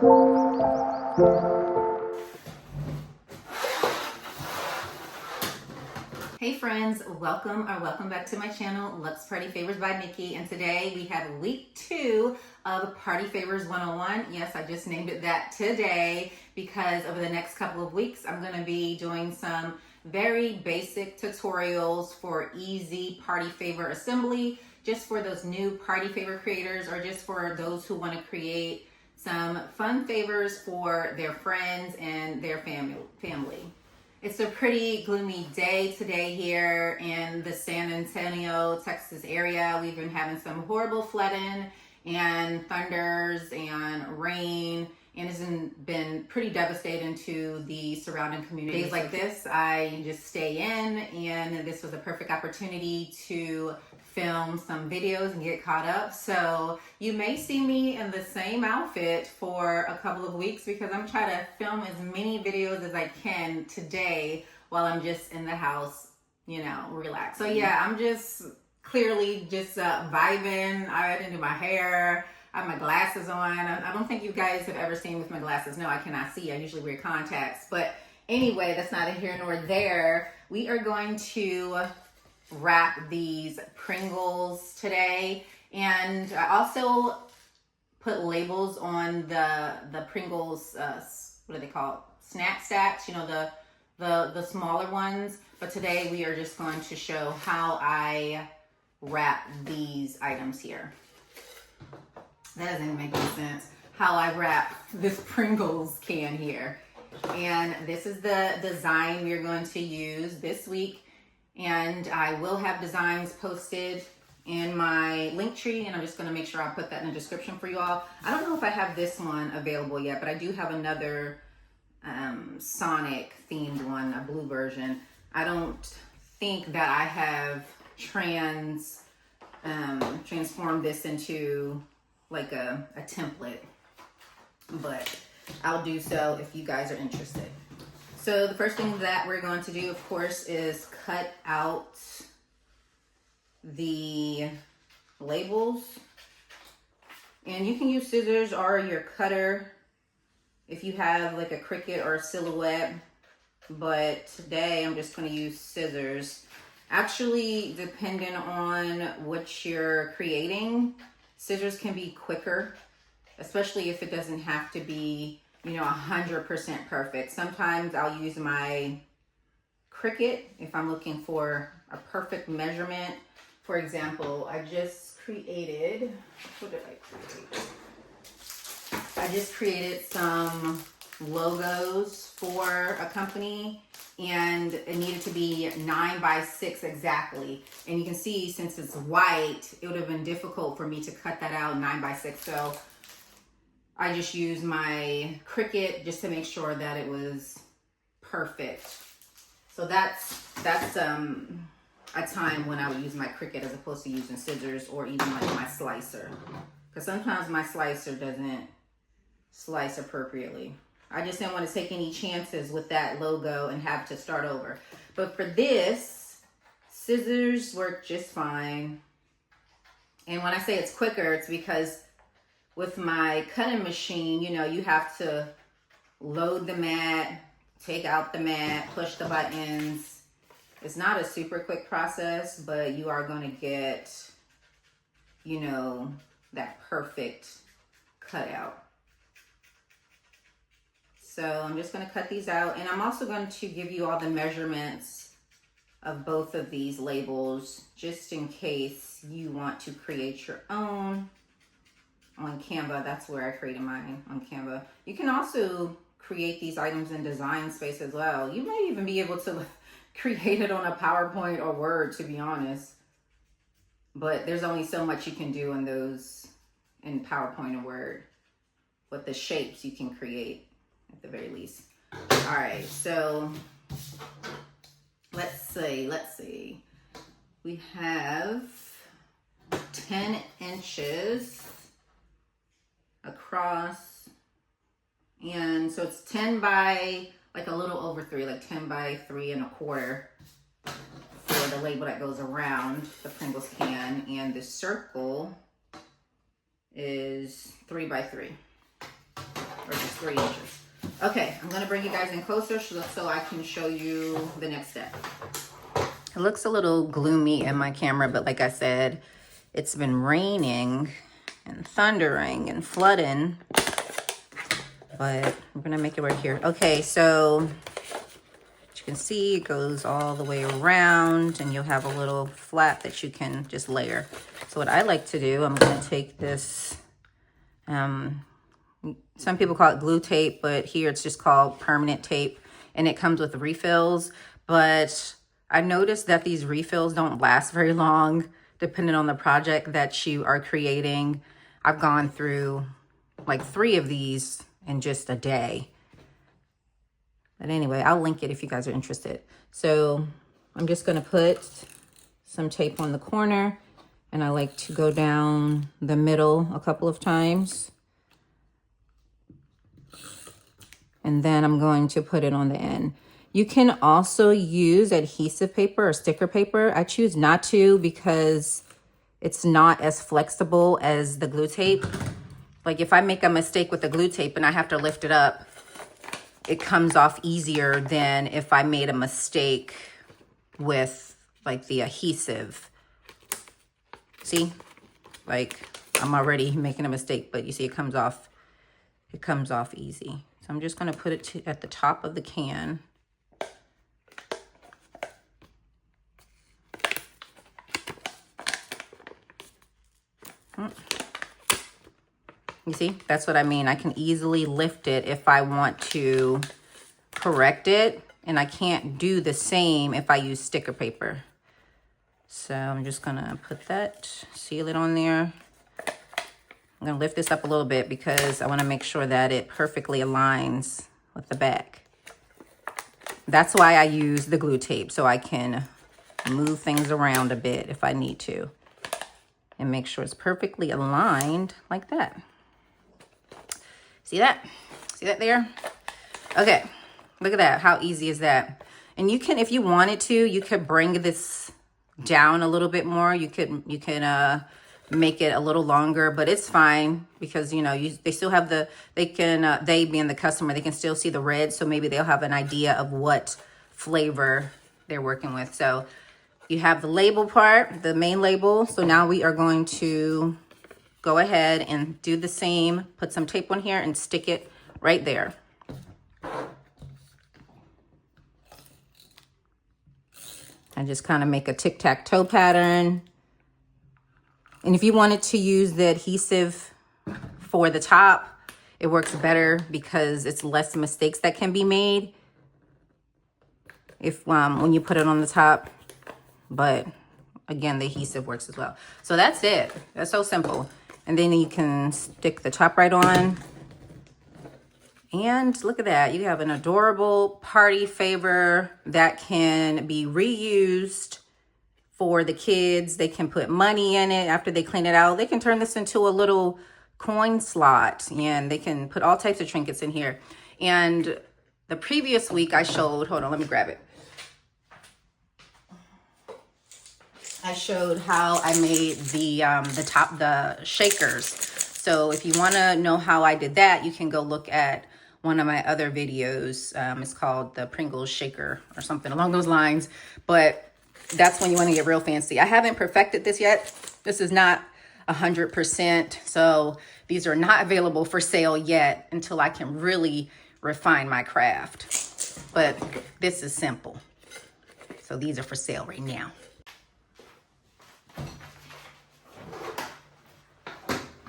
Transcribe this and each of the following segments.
Hey friends, welcome back to my channel, Luxe Party Favors by Nikki, and today we have week 2 of Party Favors 101. Yes, I just named it that today because over the next couple of weeks I'm going to be doing some very basic tutorials for easy party favor assembly, just for those new party favor creators or just for those who want to create some fun favors for their friends and their family. It's a pretty gloomy day today here in the San Antonio, Texas area. We've been having some horrible flooding and thunders and rain, and it's been pretty devastating to the surrounding communities. Days like this, I just stay in, and this was a perfect opportunity to film some videos and get caught up. So you may see me in the same outfit for a couple of weeks because I'm trying to film as many videos as I can today while I'm just in the house, you know, relaxing. So yeah, I'm just clearly just vibing. I didn't do my hair. I have my glasses on. I don't think you guys have ever seen me with my glasses. No, I cannot see. I usually wear contacts. But anyway, that's neither here nor there. We are going to wrap these Pringles today, and I also put labels on the Pringles, what do they call it? Snack stacks, you know, the smaller ones. But today we are just going to show how I wrap these items here. That doesn't even make any sense. How I wrap this Pringles can here. And this is the design we're going to use this week. And I will have designs posted in my link tree, and I'm just going to make sure I put that in the description for you all. I don't know if I have this one available yet, but I do have another Sonic themed one, a blue version. I don't think that I have transformed this into like a template, but I'll do so if you guys are interested. So the first thing that we're going to do, of course, is cut out the labels. And you can use scissors or your cutter if you have like a Cricut or a Silhouette. But today I'm just going to use scissors. Actually, depending on what you're creating, scissors can be quicker, especially if it doesn't have to be, you know, 100% perfect. Sometimes I'll use my Cricut if I'm looking for a perfect measurement. For example, I just created, what did I create? I just created some logos for a company, and it needed to be 9x6 exactly. And you can see, since it's white, it would have been difficult for me to cut that out 9x6. So I just used my Cricut just to make sure that it was perfect. So that's a time when I would use my Cricut as opposed to using scissors or even like my slicer. Because sometimes my slicer doesn't slice appropriately. I just didn't want to take any chances with that logo and have to start over. But for this, scissors work just fine. And when I say it's quicker, it's because with my cutting machine, you know, you have to load the mat, take out the mat, push the buttons. It's not a super quick process, but you are going to get, you know, that perfect cutout. So I'm just going to cut these out, and I'm also going to give you all the measurements of both of these labels just in case you want to create your own on Canva. That's where I created mine, on Canva. You can also create these items in Design Space as well. You may even be able to create it on a PowerPoint or Word, to be honest. But there's only so much you can do in those, in PowerPoint and Word. But the shapes you can create at the very least. All right, so let's see. We have 10 inches across, and so it's 10 by like a little over 3, like 10 by 3 1/4 for the label that goes around the Pringles can, and the circle is 3 by 3. or just 3 inches. Okay, I'm gonna bring you guys in closer so I can show you the next step. It looks a little gloomy in my camera, but like I said, it's been raining and thundering and flooding, but we're gonna make it right here. Okay, so as you can see, it goes all the way around and you'll have a little flap that you can just layer. So what I like to do, I'm gonna take this, some people call it glue tape, but here it's just called permanent tape, and it comes with refills. But I noticed that these refills don't last very long, depending on the project that you are creating. I've gone through like 3 of these in just a day. But anyway, I'll link it if you guys are interested. So I'm just gonna put some tape on the corner, and I like to go down the middle a couple of times. And then I'm going to put it on the end. You can also use adhesive paper or sticker paper. I choose not to because it's not as flexible as the glue tape. Like if I make a mistake with the glue tape and I have to lift it up, it comes off easier than if I made a mistake with like the adhesive. See, like I'm already making a mistake, but you see it comes off easy. So I'm just gonna put it at the top of the can. You see, that's what I mean. I can easily lift it if I want to correct it, and I can't do the same if I use sticker paper. So I'm just gonna put that, seal it on there. I'm gonna lift this up a little bit because I wanna make sure that it perfectly aligns with the back. That's why I use the glue tape, so I can move things around a bit if I need to and make sure it's perfectly aligned like that. See that? See that there? Okay, look at that. How easy is that? And you can, if you wanted to, you could bring this down a little bit more. You can make it a little longer, but it's fine because, you know, they still have the, they being the customer, they can still see the red. So maybe they'll have an idea of what flavor they're working with. So you have the label part, the main label. So now we are going to go ahead and do the same, put some tape on here and stick it right there. And just kind of make a tic-tac-toe pattern. And if you wanted to use the adhesive for the top, it works better because it's less mistakes that can be made if when you put it on the top. But again, the adhesive works as well. So that's it. That's so simple. And then you can stick the top right on. And look at that. You have an adorable party favor that can be reused for the kids. They can put money in it after they clean it out. They can turn this into a little coin slot, and they can put all types of trinkets in here. And the previous week I showed, hold on, let me grab it. I showed how I made the shakers. So if you want to know how I did that, you can go look at one of my other videos. It's called the Pringles shaker or something along those lines. But that's when you want to get real fancy. I haven't perfected this yet. This is not 100%. So these are not available for sale yet until I can really refine my craft. But this is simple. So these are for sale right now.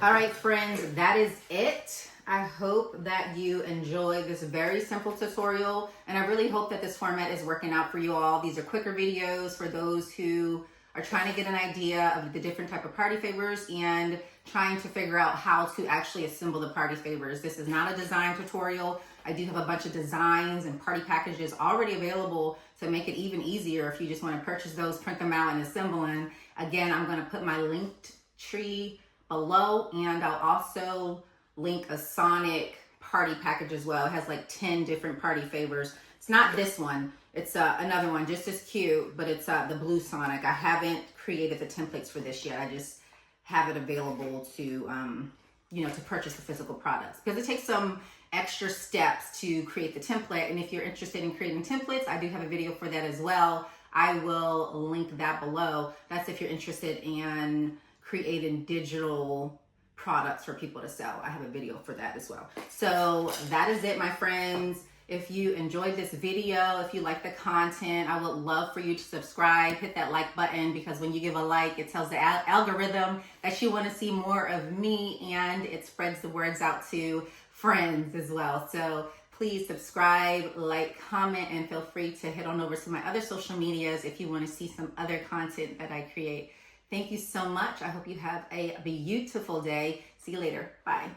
All right, friends, that is it. I hope that you enjoy this very simple tutorial, and I really hope that this format is working out for you all. These are quicker videos for those who are trying to get an idea of the different type of party favors and trying to figure out how to actually assemble the party favors. This is not a design tutorial. I do have a bunch of designs and party packages already available to make it even easier if you just want to purchase those, print them out, and assemble them. Again, I'm going to put my linked tree below, and I'll also link a Sonic party package as well. It has like 10 different party favors. It's not this one. It's another one just as cute, but it's the blue Sonic. I haven't created the templates for this yet. I just have it available to, to purchase the physical products, because it takes some extra steps to create the template. And if you're interested in creating templates, I do have a video for that as well. I will link that below. That's if you're interested in creating digital products for people to sell. I have a video for that as well. So that is it, my friends. If you enjoyed this video, if you like the content, I would love for you to subscribe, hit that like button, because when you give a like, it tells the algorithm that you want to see more of me, and it spreads the words out to friends as well. So please subscribe, like, comment, and feel free to head on over to my other social medias if you want to see some other content that I create. Thank you so much. I hope you have a beautiful day. See you later. Bye.